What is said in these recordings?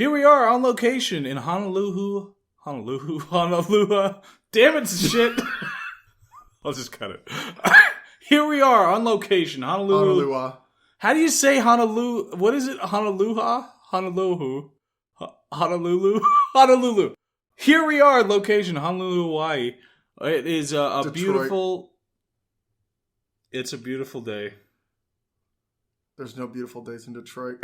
Here we are on location in Honolulu. Honolulu. Damn it, shit. I'll just cut it. Here we are on location, Honolulu. How do you say Honolulu? What is it? Honolulu? Honolulu. Here we are, location, Honolulu, Hawaii. It is a beautiful... It's a beautiful day. There's no beautiful days in Detroit.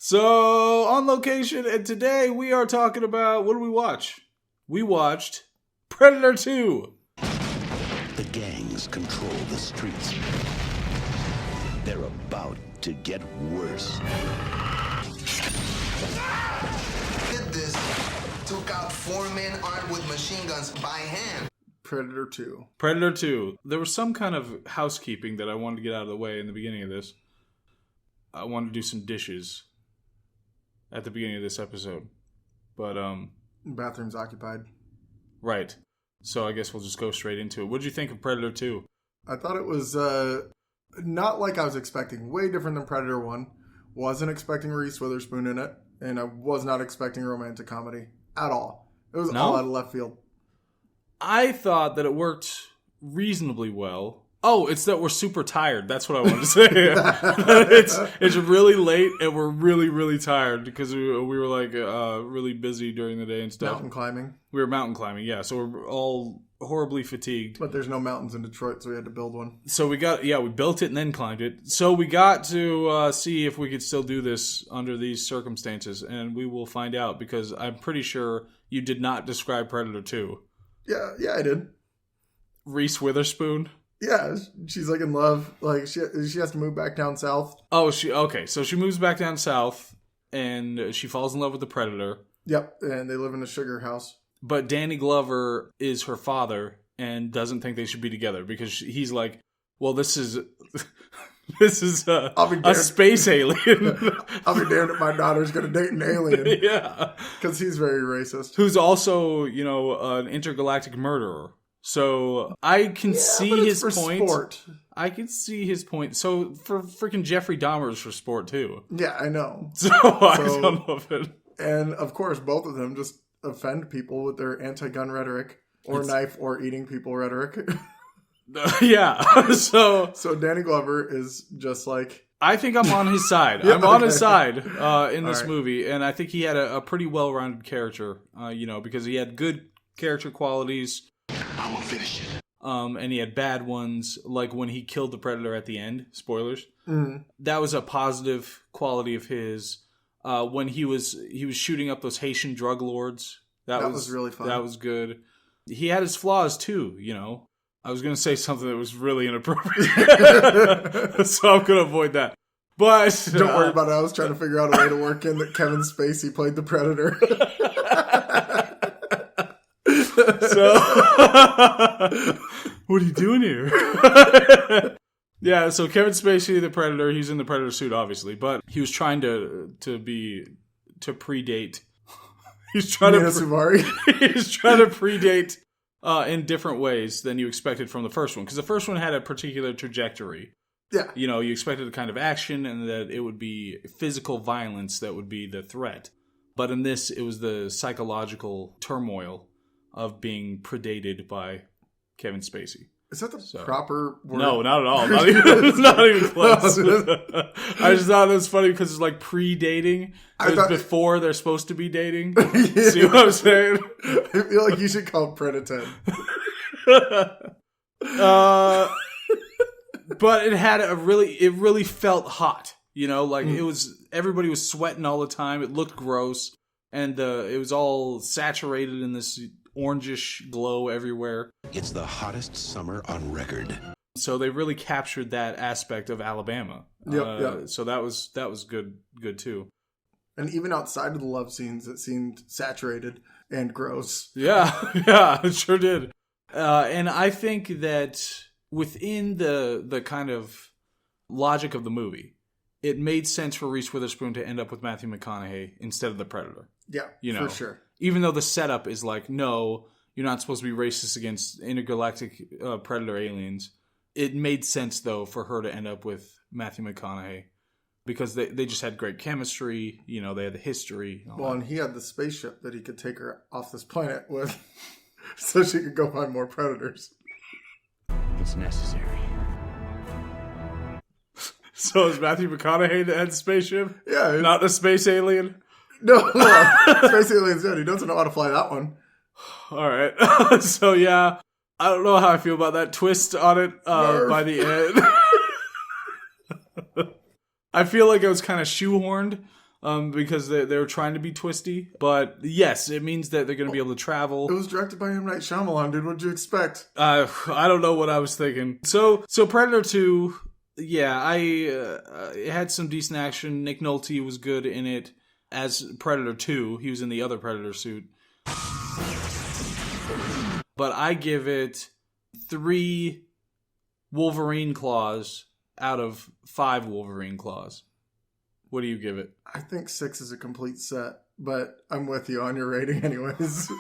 So, on location, and today we are talking about... What did we watch? We watched Predator 2. The gangs control the streets. They're about to get worse. Did this. Took out 4 men armed with machine guns by hand. Predator 2. Predator 2. There was some kind of housekeeping that I wanted to get out of the way in the beginning of this. I wanted to do some dishes at the beginning of this episode. But, Bathroom's occupied. Right. So I guess we'll just go straight into it. What did you think of Predator 2? I thought it was not like I was expecting. Way different than Predator 1. Wasn't expecting Reese Witherspoon in it. And I was not expecting romantic comedy at all. It was all out of left field. I thought that it worked reasonably well. Oh, it's that we're super tired. That's what I wanted to say. It's really late and we're really, really tired because we were like really busy during the day and stuff. Mountain climbing. We were mountain climbing, yeah. So we're all horribly fatigued. But there's no mountains in Detroit, so we had to build one. So we built it and then climbed it. So we got to see if we could still do this under these circumstances. And we will find out because I'm pretty sure you did not describe Predator 2. Yeah, I did. Reese Witherspoon? Yeah, she's like in love. Like she has to move back down south. Oh, so she moves back down south and she falls in love with the Predator. Yep, and they live in a sugar house. But Danny Glover is her father and doesn't think they should be together because he's like, well, this is a space alien. I'll be damned if my daughter's going to date an alien. Yeah. Because he's very racist. Who's also, an intergalactic murderer. So I can see his point. Sport. I can see his point. So for freaking Jeffrey Dahmer's for sport too. Yeah, I know. So I don't know if it. And of course, both of them just offend people with their anti-gun rhetoric or knife or eating people rhetoric. Yeah. So Danny Glover is just like. I think I'm on his side. I'm on his side in this movie, and I think he had a pretty well-rounded character. Because he had good character qualities. I'm gonna finish it. And he had bad ones, like when he killed the Predator at the end. Spoilers. Mm-hmm. That was a positive quality of his. When he was shooting up those Haitian drug lords. That was really fun. That was good. He had his flaws too, I was going to say something that was really inappropriate. So I'm going to avoid that. But don't worry about it. I was trying to figure out a way to work in that Kevin Spacey played the Predator. So, what are you doing here? Yeah, so Kevin Spacey, the Predator, he's in the Predator suit, obviously, but he was trying to predate. He's trying to predate in different ways than you expected from the first one, because the first one had a particular trajectory. Yeah, you expected a kind of action, and that it would be physical violence that would be the threat. But in this, it was the psychological turmoil of being predated by Kevin Spacey. Is that the proper word? No, not at all. Not even close. I just thought it was funny because it's like predating. It's before they're supposed to be dating. Yeah. See what I'm saying? I feel like you should call it Predator. But it had it really felt hot. It was, everybody was sweating all the time. It looked gross. And it was all saturated in this orangish glow everywhere. It's the hottest summer on record. So they really captured that aspect of Alabama. Yep. So that was good too. And even outside of the love scenes, it seemed saturated and gross. Yeah, it sure did. And I think that within the kind of logic of the movie, it made sense for Reese Witherspoon to end up with Matthew McConaughey instead of the Predator. Yeah, for sure. Even though the setup is like, no, you're not supposed to be racist against intergalactic Predator aliens. It made sense, though, for her to end up with Matthew McConaughey. because they just had great chemistry. You know, they had the history. And he had the spaceship that he could take her off this planet with so she could go find more predators. It's necessary. So is Matthew McConaughey that had the spaceship? Yeah. Not the space alien? No, space alien's dead. He doesn't know how to fly that one. All right. So, yeah, I don't know how I feel about that twist on it by the end. I feel like it was kind of shoehorned because they were trying to be twisty. But, yes, it means that they're going to be able to travel. It was directed by M. Night Shyamalan, dude. What'd you expect? I don't know what I was thinking. So Predator 2... Yeah, it had some decent action. Nick Nolte was good in it as Predator 2. He was in the other Predator suit. But I give it 3 Wolverine claws out of 5 Wolverine claws. What do you give it? I think 6 is a complete set, but I'm with you on your rating anyways.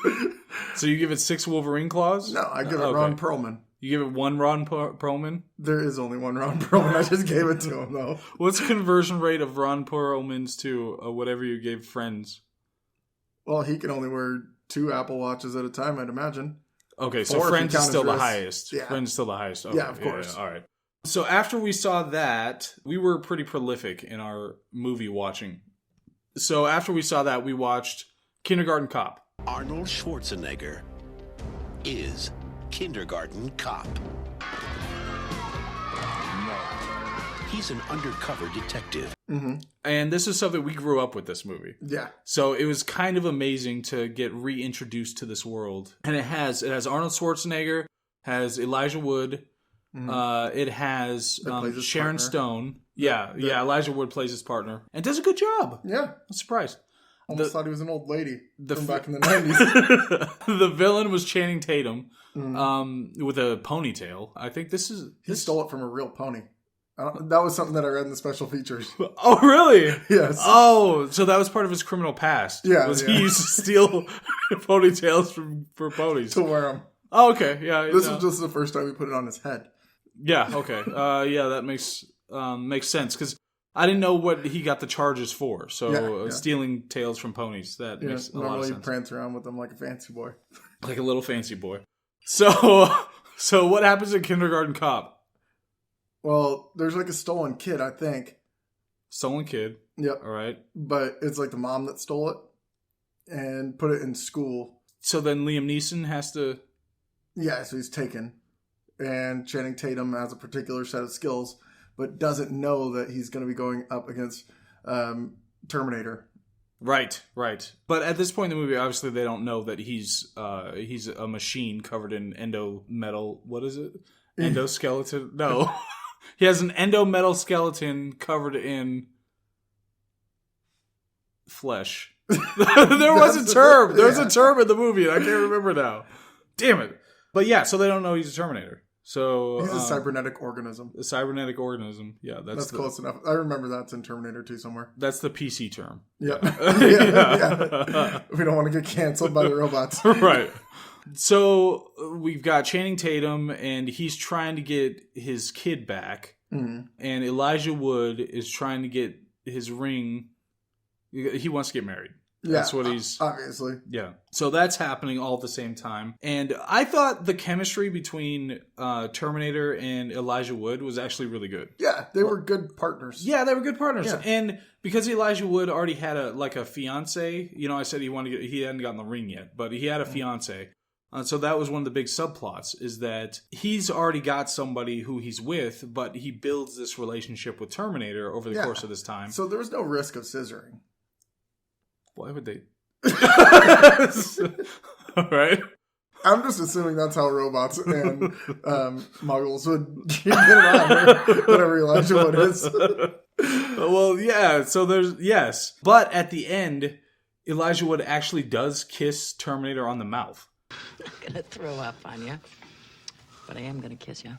So you give it 6 Wolverine claws? No, I give it Ron Perlman. You give it 1 Ron Perlman? There is only 1 Ron Perlman. I just gave it to him, though. What's the conversion rate of Ron Perlman's to whatever you gave Friends? Well, he can only wear 2 Apple Watches at a time, I'd imagine. Okay, so Friends is still the highest. Yeah. Friends is still the highest. Okay, yeah, of course. Yeah, all right. So after we saw that, we were pretty prolific in our movie watching. So after we saw that, we watched Kindergarten Cop. Arnold Schwarzenegger is Kindergarten Cop. He's an undercover detective. Mm-hmm. And this is something we grew up with, this movie. Yeah. So it was kind of amazing to get reintroduced to this world. And it has Arnold Schwarzenegger, has Elijah Wood, it has Sharon Stone. Yeah, Elijah Wood plays his partner. And does a good job. Yeah. I'm surprised. Almost thought he was an old lady from back in the 90s. The villain was Channing Tatum with a ponytail. I think He stole it from a real pony. That was something that I read in the special features. Oh, really? Yes. Oh, so that was part of his criminal past. Yeah. He used to steal ponytails for ponies. To wear them. Oh, okay. Yeah. This was just the first time he put it on his head. Yeah, okay. Yeah, that makes sense, because I didn't know what he got the charges for. So stealing tails from ponies, that makes a lot of sense. Normally prance around with them like a fancy boy. Like a little fancy boy. So what happens in Kindergarten Cop? Well, there's like a stolen kid, I think. Stolen kid. Yep. All right. But it's like the mom that stole it and put it in school. So then Liam Neeson has to... Yeah, so he's taken. And Channing Tatum has a particular set of skills, but doesn't know that he's going to be going up against Terminator. Right. But at this point in the movie, obviously they don't know that he's a machine covered in endo-metal... What is it? Endoskeleton? No. He has an endo-metal skeleton covered in flesh. There was a term. There's a term in the movie, and I can't remember now. Damn it. But yeah, so they don't know he's a Terminator. So he's a cybernetic organism. A cybernetic organism. Yeah, that's close enough. I remember that's in Terminator 2 somewhere. That's the PC term. Yep. Yeah. We don't want to get canceled by the robots. Right. So we've got Channing Tatum, and he's trying to get his kid back. Mm-hmm. And Elijah Wood is trying to get his ring. He wants to get married. That's what he's... Obviously. Yeah. So that's happening all at the same time. And I thought the chemistry between Terminator and Elijah Wood was actually really good. Yeah, they were good partners. Yeah, they were good partners. Yeah. And because Elijah Wood already had a fiance, I said he hadn't gotten the ring yet, but he had a fiance. So that was one of the big subplots, is that he's already got somebody who he's with, but he builds this relationship with Terminator over the course of this time. So there was no risk of scissoring. Why would they? All right. I'm just assuming that's how robots and muggles would get around, whatever Elijah Wood is. Well, yeah. So yes. But at the end, Elijah Wood actually does kiss Terminator on the mouth. I'm going to throw up on you, but I am going to kiss you.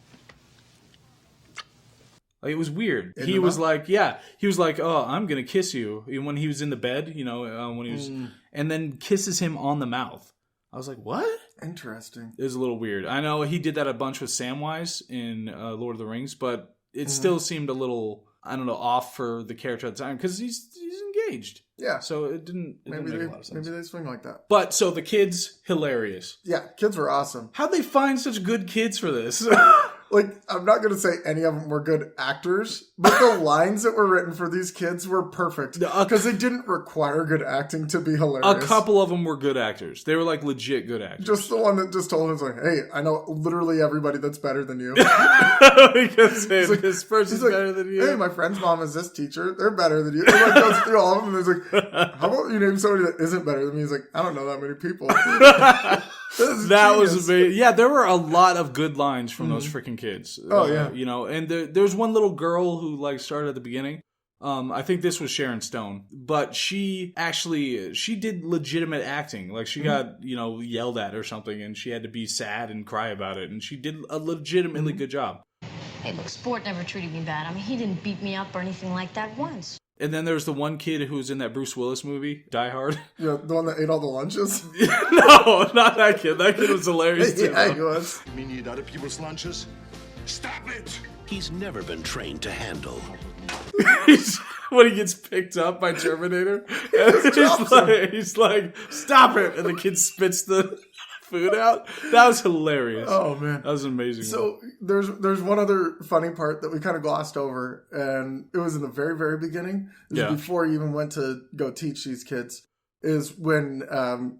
Like, it was weird. He was like, oh, I'm going to kiss you. When he was in the bed, when he was... And then kisses him on the mouth. I was like, what? Interesting. It was a little weird. I know he did that a bunch with Samwise in Lord of the Rings, but it still seemed a little I don't know, off for the character at the time because he's engaged. Yeah. So it didn't make a lot of sense. Maybe they swing like that. But so the kids, hilarious. Yeah, kids were awesome. How'd they find such good kids for this? Like, I'm not going to say any of them were good actors, but the lines that were written for these kids were perfect. Because they didn't require good acting to be hilarious. A couple of them were good actors. They were like legit good actors. Just the one that just told him, like, hey, I know literally everybody that's better than you. Because like, this person's like, better than you. Hey, my friend's mom is this teacher. They're better than you. And like goes through all of them and he's like, how about you name somebody that isn't better than me? He's like, I don't know that many people. That was amazing. Yeah, there were a lot of good lines from those freaking kids. Oh, yeah. You know, and there's one little girl who like started at the beginning. I think this was Sharon Stone, but she did legitimate acting. Like she got, you know, yelled at or something and she had to be sad and cry about it. And she did a legitimately good job. Hey, look, Sport never treated me bad. I mean, he didn't beat me up or anything like that once. And then there's the one kid who was in that Bruce Willis movie, Die Hard. Yeah, the one that ate all the lunches? No, not that kid. That kid was hilarious too. Yeah, he was. You mean you eat other people's lunches? Stop it! He's never been trained to handle. When he gets picked up by Terminator, he's like, stop it! And the kid spits the food out. That was hilarious. Oh man, that was amazing. So there's one other funny part that we kind of glossed over, and it was in the very, very beginning. It was before he even went to go teach these kids. Is when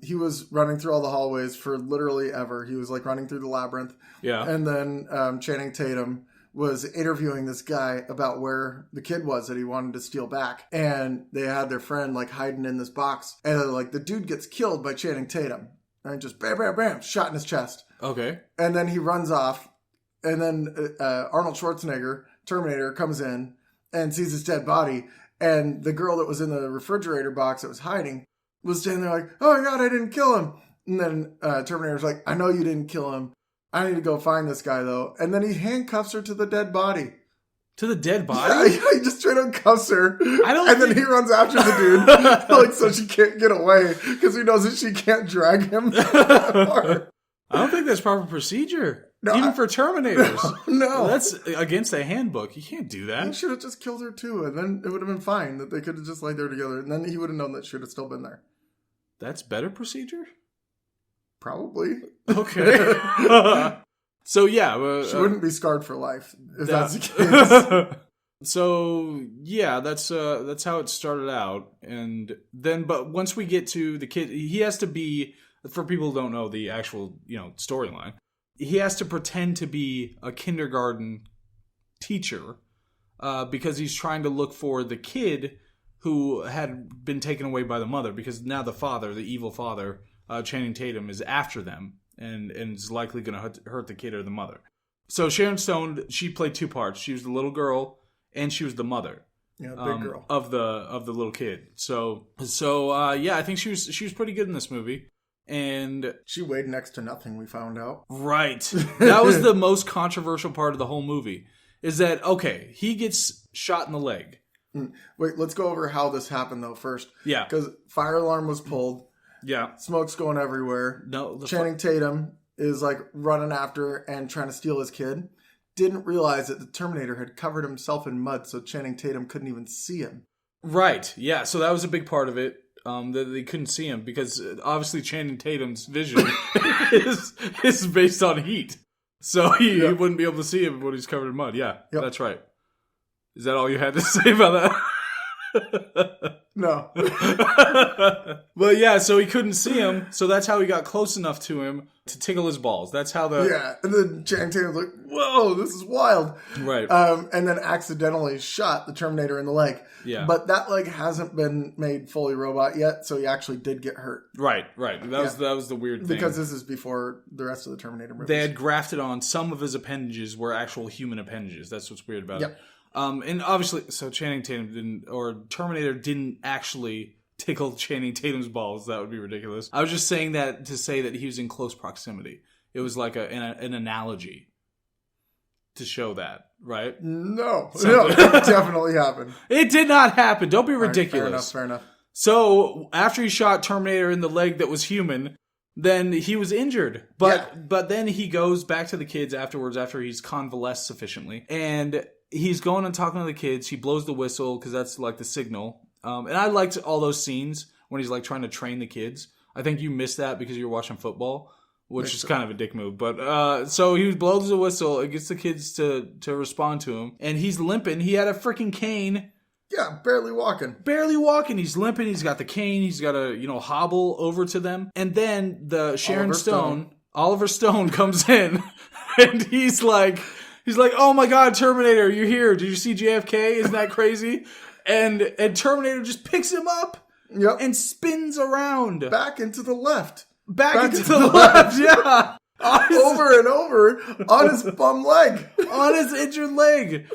he was running through all the hallways for literally ever. He was like running through the labyrinth. Yeah. And then Channing Tatum was interviewing this guy about where the kid was that he wanted to steal back. And they had their friend like hiding in this box. And like the dude gets killed by Channing Tatum. And just bam, bam, bam, shot in his chest. Okay. And then he runs off. And then Arnold Schwarzenegger, Terminator, comes in and sees his dead body. And the girl that was in the refrigerator box that was hiding was standing there like, oh my God, I didn't kill him. And then Terminator's like, I know you didn't kill him. I need to go find this guy though. And then he handcuffs her to the dead body. To the dead body? Yeah, he just straight up cuffs her. Then he runs after the dude, like so she can't get away because he knows that she can't drag him. I don't think that's proper procedure. No, even for Terminators. No. That's against the handbook. You can't do that. He should have just killed her too, and then it would have been fine. That they could have just laid there together, and then he would have known that she would have still been there. That's better procedure? Probably. Okay. So yeah. She wouldn't be scarred for life, if that's the case. So yeah, that's how it started out. And then, but once we get to the kid, he has to be, for people who don't know the actual, storyline, he has to pretend to be a kindergarten teacher because he's trying to look for the kid who had been taken away by the mother, because now the father, the evil father, Channing Tatum, is after them and is likely going to hurt the kid or the mother. So Sharon Stone, she played two parts. She was the little girl and she was the mother. Yeah, big girl of the little kid. So yeah, I think she was pretty good in this movie. And she weighed next to nothing, we found out. Right. That was the most controversial part of the whole movie. Is that, okay, he gets shot in the leg. Wait, let's go over how this happened, though, first. Yeah. Because fire alarm was pulled. Yeah. Smoke's going everywhere. No. Channing Tatum is, like, running after and trying to steal his kid. Didn't realize that the Terminator had covered himself in mud, so Channing Tatum couldn't even see him. Right. Yeah, so that was a big part of it. That they couldn't see him because obviously Channing Tatum's vision is based on heat, so he wouldn't be able to see him when he's covered in mud. Yeah, That's right. Is that all you had to say about that? No. But yeah, so he couldn't see him, so that's how he got close enough to him to tickle his balls. That's how the... Yeah, and then Channing Tatum's like, whoa, this is wild. Right. And then accidentally shot the Terminator in the leg. Yeah. But that leg hasn't been made fully robot yet, so he actually did get hurt. Right. That was the weird thing. Because this is before the rest of the Terminator movies. They had grafted on some of his appendages were actual human appendages. That's what's weird about it. And obviously, so Channing Tatum Terminator didn't actually tickle Channing Tatum's balls. That would be ridiculous. I was just saying that to say that he was in close proximity. It was like an analogy to show that, right? No, it definitely happened. It did not happen. Don't be ridiculous. Right, fair enough. So after he shot Terminator in the leg that was human, then he was injured. But then he goes back to the kids afterwards after he's convalesced sufficiently. And he's going and talking to the kids. He blows the whistle because that's like the signal. And I liked all those scenes when he's like trying to train the kids. I think you missed that because you were watching football, which is kind of a dick move. But so he blows the whistle. It gets the kids to respond to him. And he's limping. He had a freaking cane. Yeah, barely walking. Barely walking. He's limping. He's got the cane. He's got to, hobble over to them. And then the Oliver Stone comes in. And he's like, oh my God, Terminator, you're here. Did you see JFK? Isn't that crazy? And Terminator just picks him up and spins around. Back into the left. Back into the left, yeah. Over and over on his bum leg. On his injured leg.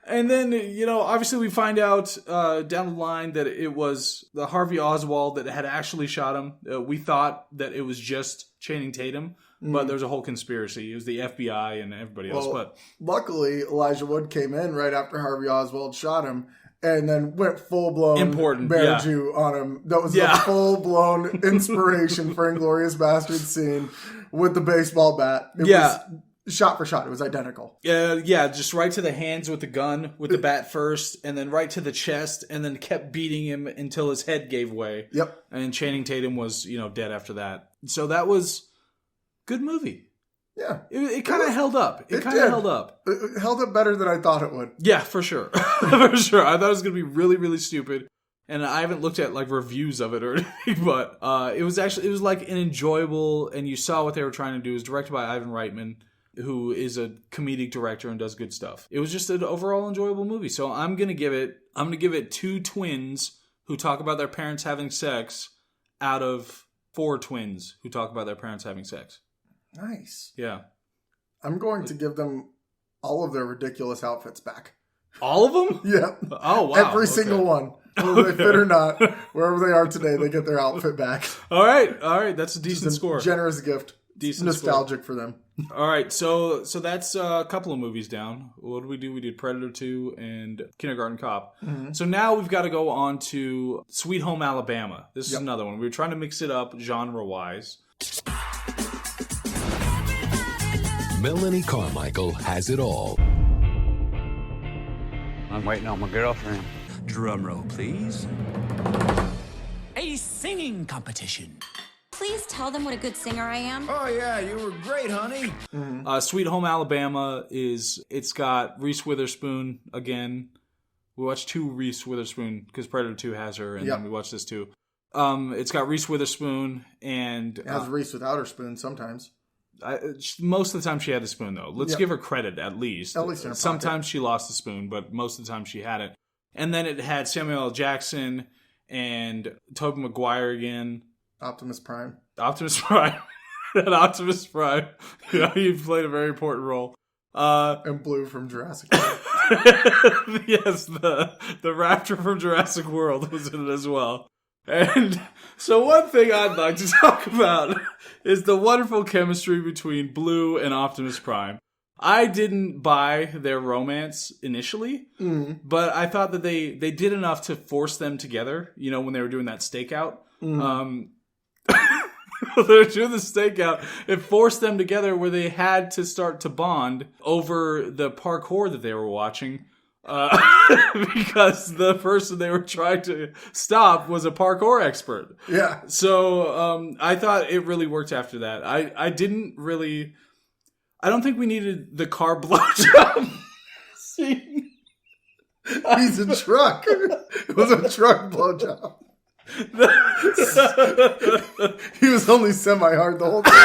And then, obviously we find out down the line that it was the Harvey Oswald that had actually shot him. We thought that it was just Channing Tatum, but there's a whole conspiracy. It was the FBI and everybody else. But luckily, Elijah Wood came in right after Harvey Oswald shot him and then went full-blown bear Jew on him. That was the full-blown inspiration for Inglourious Basterds scene with the baseball bat. It was shot for shot. It was identical. Yeah, just right to the hands with the gun, with the bat first, and then right to the chest, and then kept beating him until his head gave way. Yep. And Channing Tatum was, dead after that. So that was good movie. Yeah. It kind of held up. It kind of held up. It held up better than I thought it would. Yeah, for sure. For sure. I thought it was going to be really, really stupid. And I haven't looked at like reviews of it or anything, but it was like an enjoyable, and you saw what they were trying to do. It was directed by Ivan Reitman, who is a comedic director and does good stuff. It was just an overall enjoyable movie. So I'm going to give it 2 twins who talk about their parents having sex out of 4 twins who talk about their parents having sex. Nice. Yeah. I'm going to give them all of their ridiculous outfits back. All of them? Yeah. Oh, wow. Every single one. Whether they fit or not, wherever they are today, they get their outfit back. All right. That's a decent score. Generous gift. Decent nostalgic for them. All right, so that's a couple of movies down. What did we do? We did Predator 2 and Kindergarten Cop. Mm-hmm. So now we've got to go on to Sweet Home Alabama. This is another one. We were trying to mix it up genre-wise. Melanie Carmichael has it all. I'm waiting on my girlfriend. Drum roll, please. A singing competition. Please tell them what a good singer I am. Oh, yeah, you were great, honey. Mm-hmm. Sweet Home Alabama it's got Reese Witherspoon again. We watched 2 Reese Witherspoon because Predator 2 has her, and then we watched this too. It's got Reese Witherspoon and... It has Reese without her spoon sometimes. Most of the time she had the spoon, though. Let's give her credit, at least. At least in her Sometimes she lost the spoon, but most of the time she had it. And then it had Samuel L. Jackson and Tobey Maguire again. Optimus Prime. And Optimus Prime. He played a very important role. And Blue from Jurassic World. Yes, the raptor from Jurassic World was in it as well. And so one thing I'd like to talk about is the wonderful chemistry between Blue and Optimus Prime. I didn't buy their romance initially, but I thought that they did enough to force them together, when they were doing that stakeout. They were doing the stakeout. It forced them together where they had to start to bond over the parkour that they were watching. Because the person they were trying to stop was a parkour expert. Yeah. So I thought it really worked after that. I don't think we needed the car blowjob scene. He's a truck. It was a truck blowjob. He was only semi-hard the whole time.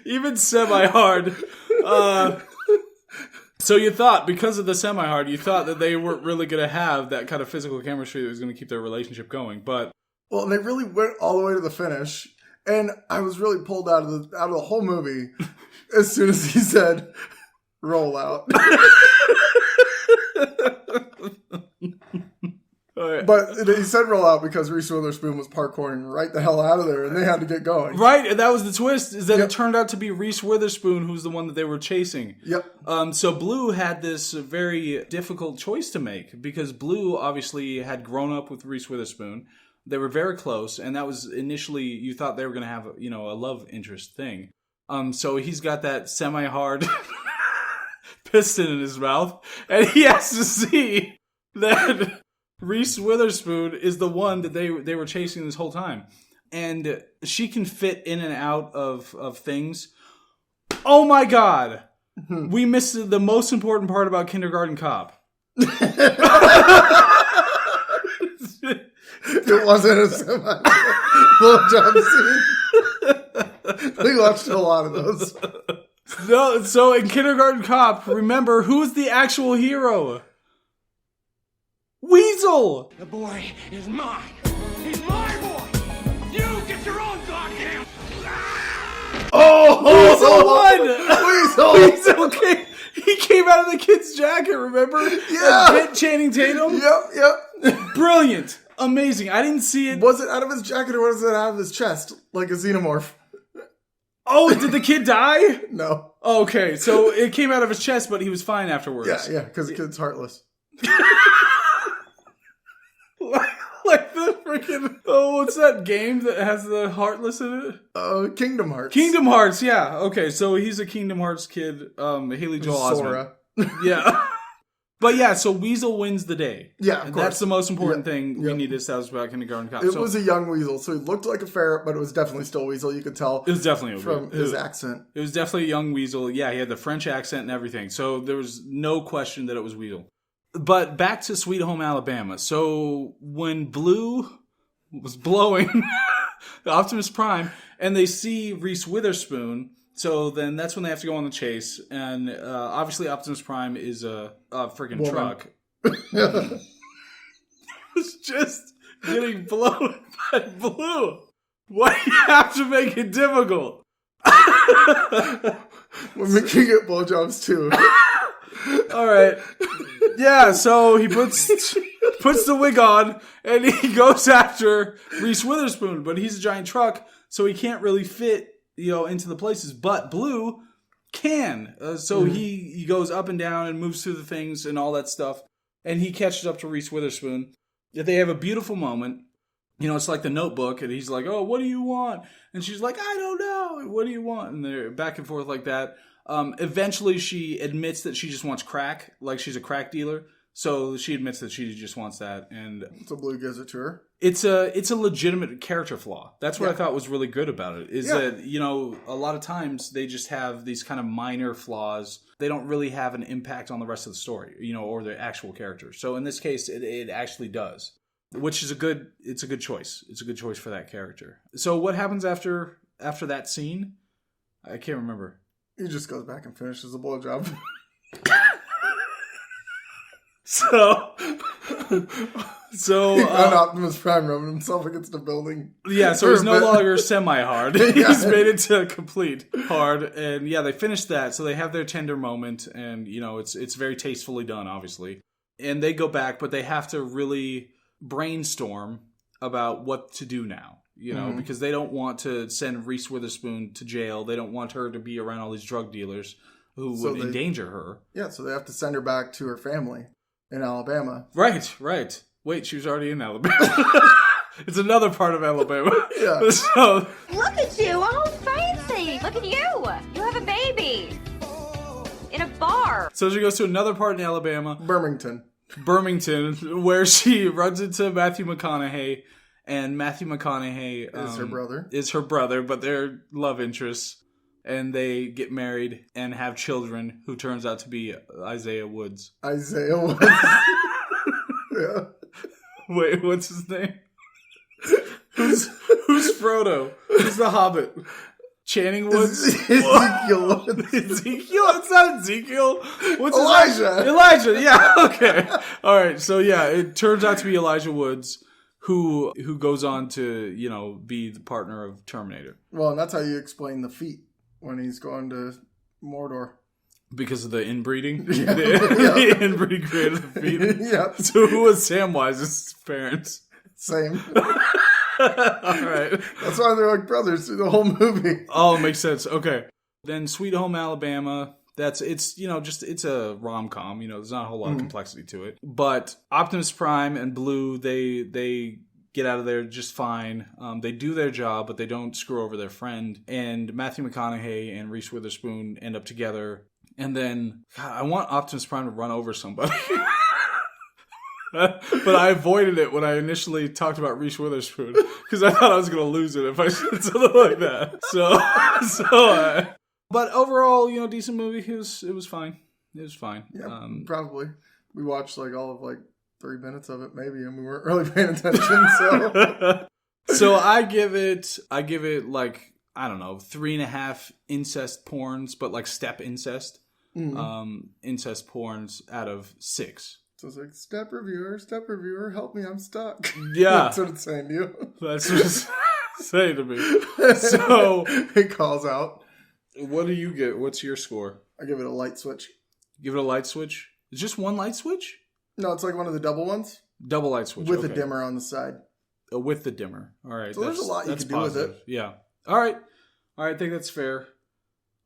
Even semi-hard. So you thought, because of the semi-hard, you thought that they weren't really going to have that kind of physical chemistry that was going to keep their relationship going. But well, they really went all the way to the finish, and I was really pulled out of the whole movie as soon as he said, "Roll out." Right. But he said roll out because Reese Witherspoon was parkouring right the hell out of there, and they had to get going. Right, and that was the twist, is that it turned out to be Reese Witherspoon who's the one that they were chasing. Yep. So Blue had this very difficult choice to make, because Blue obviously had grown up with Reese Witherspoon. They were very close, and that was initially, you thought they were going to have, a love interest thing. So he's got that semi-hard piston in his mouth, and he has to see that Reese Witherspoon is the one that they were chasing this whole time. And she can fit in and out of things. Oh my God! We missed the most important part about Kindergarten Cop. It wasn't a semi-blowjob scene. We watched a lot of those. No, so in Kindergarten Cop, remember, who's the actual hero? Weasel! The boy is mine. He's my boy. You get your own goddamn... Weasel won! Weasel he came out of the kid's jacket, remember? Yeah! Channing Tatum? Yep. Brilliant. Amazing. I didn't see it. Was it out of his jacket or was it out of his chest? Like a xenomorph. Oh, did the kid die? No. Okay, so it came out of his chest, but he was fine afterwards. Yeah, because the kid's heartless. like the freaking... Oh, what's that game that has the Heartless in it? Kingdom Hearts. Kingdom Hearts, yeah. Okay, so he's a Kingdom Hearts kid. Haley Joel Sora. Osment. Yeah. But yeah, so Weasel wins the day. Yeah, of course. That's the most important thing we need to establish about Kindergarten Cop. It was a young Weasel, so he looked like a ferret, but it was definitely still Weasel. You could tell it was definitely from his accent. It was definitely a young Weasel. Yeah, he had the French accent and everything. So there was no question that it was Weasel. But back to Sweet Home Alabama. So when Blue was blowing Optimus Prime and they see Reese Witherspoon... So then that's when they have to go on the chase. And obviously Optimus Prime is a freaking truck. It's just getting blown by Blue. Why do you have to make it difficult? Women can get blowjobs too. All right. Yeah, so he puts the wig on and he goes after Reese Witherspoon. But he's a giant truck, so he can't really fit into the places, but Blue can. So he goes up and down and moves through the things and all that stuff. And he catches up to Reese Witherspoon. They have a beautiful moment. It's like The Notebook, and he's like, "Oh, what do you want?" And she's like, "I don't know. What do you want?" And they're back and forth like that. Eventually, she admits that she just wants crack, like she's a crack dealer. So she admits that she just wants that, and so Blue gives it to her. It's a legitimate character flaw. That's what I thought was really good about it. Is that a lot of times they just have these kind of minor flaws. They don't really have an impact on the rest of the story, or the actual character. So in this case, it actually does, which is a good choice. It's a good choice for that character. So what happens after that scene? I can't remember. He just goes back and finishes the blowjob. So Optimus Prime rubbing himself against the building. Yeah, so he's no longer semi-hard. He's made it to complete hard. And yeah, they finished that. So they have their tender moment. And, it's very tastefully done, obviously. And they go back, but they have to really brainstorm about what to do now. Because they don't want to send Reese Witherspoon to jail. They don't want her to be around all these drug dealers who would endanger her. Yeah, so they have to send her back to her family. In Alabama. Right. Wait, she was already in Alabama. It's another part of Alabama. Yeah. So, look at you, all fancy. Look at you. You have a baby. In a bar. So she goes to another part in Alabama. Birmingham, where she runs into Matthew McConaughey. And Matthew McConaughey is her brother, but they're love interests. And they get married and have children who turns out to be Isaiah Woods. Isaiah Woods. Yeah. Wait, what's his name? Who's Frodo? Who's the Hobbit? Channing Woods? Ezekiel. Ezekiel? It's not Ezekiel. What's Elijah. His name? Elijah, yeah, okay. All right, so yeah, it turns out to be Elijah Woods. Who goes on to, be the partner of Terminator. Well, and that's how you explain the feet. When he's going to Mordor. Because of the inbreeding? Yeah. The inbreeding created the feet? Yeah. So who was Samwise's parents? Same. All right. That's why they're like brothers through the whole movie. Oh, makes sense. Okay. Then Sweet Home Alabama. It's a rom-com. There's not a whole lot of complexity to it. But Optimus Prime and Blue, they get out of there just fine. They do their job, but they don't screw over their friend. And Matthew McConaughey and Reese Witherspoon end up together. And then, God, I want Optimus Prime to run over somebody. But I avoided it when I initially talked about Reese Witherspoon because I thought I was going to lose it if I said something like that. But overall, decent movie. It was fine. It was fine. Yeah, probably. We watched all of 3 minutes of it, maybe, and we weren't really paying attention. So, so I give it I don't know, 3.5 incest porns, but step incest, incest porns out of 6. So it's step reviewer, help me, I'm stuck. Yeah. That's what it's saying to you. That's what it's saying to me. So it calls out. What do you get? What's your score? I give it a light switch. Give it a light switch? It's just one light switch? No, it's one of the double ones. Double light switch. With a dimmer on the side. With the dimmer. All right. So there's a lot you can do with it. Yeah. All right, I think that's fair.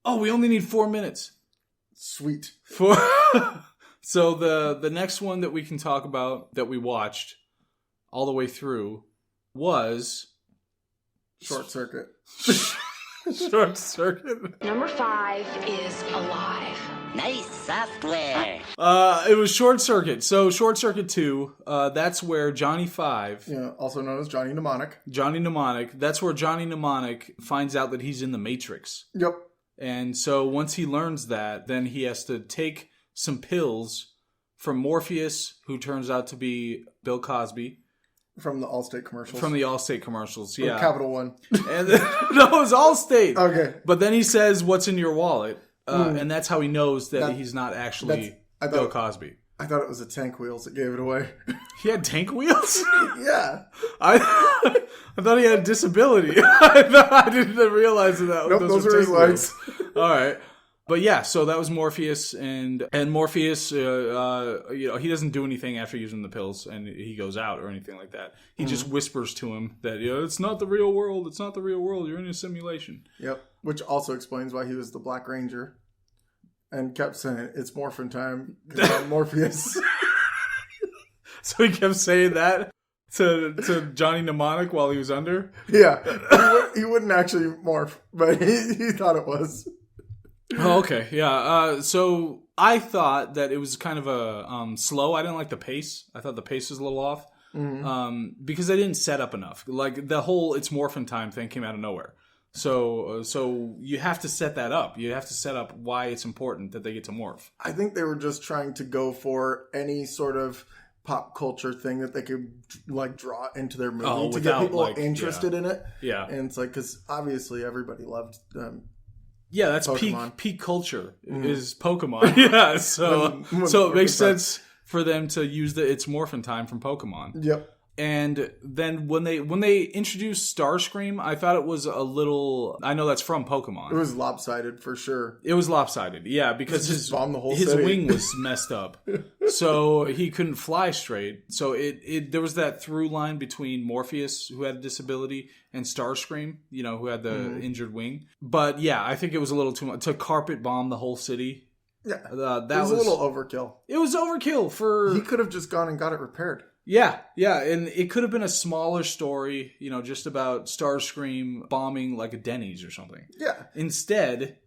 Oh, we only need 4 minutes. Sweet. So the next one that we can talk about that we watched all the way through was Short Circuit. Short Circuit. Number 5 is Alive. Nice software. It was Short Circuit. So Short Circuit 2, that's where Johnny Five, also known as Johnny Mnemonic. That's where Johnny Mnemonic finds out that he's in the Matrix. Yep. And so once he learns that, then he has to take some pills from Morpheus, who turns out to be Bill Cosby. From the Allstate commercials. Yeah. Or Capital One. And no, it was Allstate. Okay. But then he says, "What's in your wallet?" And that's how he knows that he's not actually Bill Cosby. I thought it was the tank wheels that gave it away. He had tank wheels? Yeah. I thought he had a disability. I didn't realize that. Nope, those were his legs. All right. But yeah, so that was Morpheus, and Morpheus, he doesn't do anything after using the pills, and he goes out or anything like that. He just whispers to him that it's not the real world. It's not the real world. You're in a simulation. Yep. Which also explains why he was the Black Ranger, and kept saying it's morphin' time because I'm Morpheus. So he kept saying that to Johnny Mnemonic while he was under. Yeah, he wouldn't actually morph, but he thought it was. Oh, okay. Yeah. So I thought that it was kind of a slow. I didn't like the pace. I thought the pace was a little off because they didn't set up enough. The whole "it's morphin' time" thing came out of nowhere. So you have to set that up. You have to set up why it's important that they get to morph. I think they were just trying to go for any sort of pop culture thing that they could draw into their movie to get people interested in it. Yeah. And it's because obviously everybody loved yeah, that's peak culture is Pokemon. Yeah, so it makes sense for them to use the "it's morphin' time" from Pokemon. Yep. And then when they introduced Starscream, I thought it was a little. I know that's from Pokemon. It was lopsided for sure. It was lopsided, yeah, because his wing was messed up, so he couldn't fly straight. So there was that through line between Morpheus, who had a disability, and Starscream, who had the injured wing. But yeah, I think it was a little too much to carpet bomb the whole city. Yeah, that was a little overkill. It was overkill for. He could have just gone and got it repaired. Yeah, and it could have been a smaller story, just about Starscream bombing a Denny's or something. Yeah. Instead...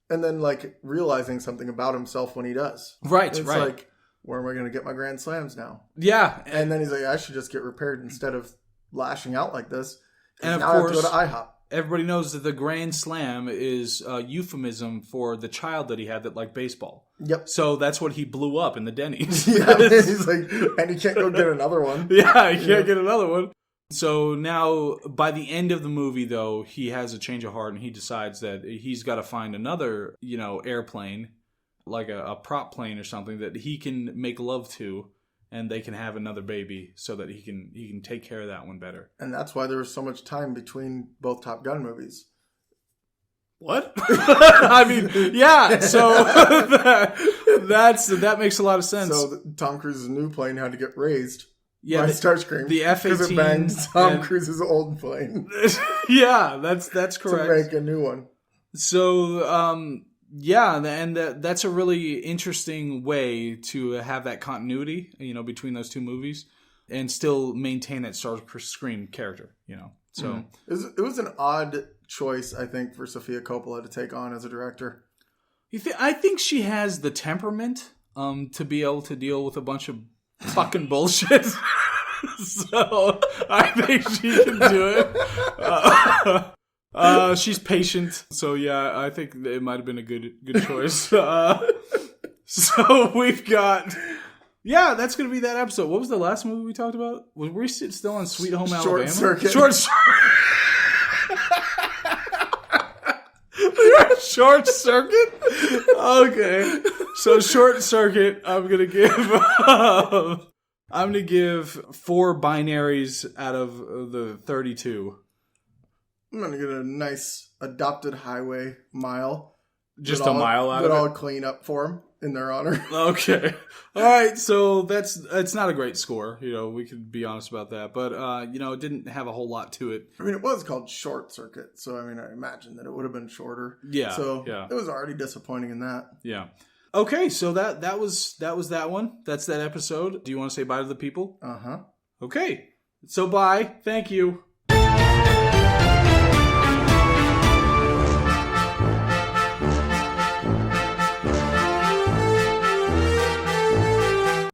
And then, realizing something about himself when he does. Right, it's right. Where am I going to get my Grand Slams now? Yeah. And then he's like, I should just get repaired instead of lashing out like this. And of now course... I have to go to IHOP. Everybody knows that the Grand Slam is a euphemism for the child that he had that liked baseball. Yep. So that's what he blew up in the Denny's. Yeah, he's like, and he can't go get another one. Yeah, he can't get another one. So now, by the end of the movie, though, he has a change of heart and he decides that he's got to find another, airplane, like a prop plane or something that he can make love to. And they can have another baby so that he can take care of that one better. And that's why there was so much time between both Top Gun movies. What? I mean, yeah. So that makes a lot of sense. So Tom Cruise's new plane had to get raised by Starscream. The F-18 because it banged Tom Cruise's old plane. Yeah, that's correct. To make a new one. So yeah, and that's a really interesting way to have that continuity, between those two movies. and still maintain that Starscream character, So it was an odd choice, I think, for Sofia Coppola to take on as a director. I think she has the temperament to be able to deal with a bunch of fucking bullshit. So I think she can do it. She's patient, so yeah, I think it might have been a good choice. So we've got, that's going to be that episode. What was the last movie we talked about? Were we still on Sweet Home Alabama? Short Circuit. Short Circuit? Okay. So Short Circuit, I'm going to give 4 binaries out of the 32. I'm going to get a nice adopted highway mile. Just a mile out of it? That I'll clean up for them in their honor. Okay. All right. So it's not a great score. We could be honest about that. But, it didn't have a whole lot to it. I mean, it was called Short Circuit. So, I imagine that it would have been shorter. Yeah. So, it was already disappointing in that. Yeah. Okay. So that was that one. That's that episode. Do you want to say bye to the people? Uh-huh. Okay. So, bye. Thank you.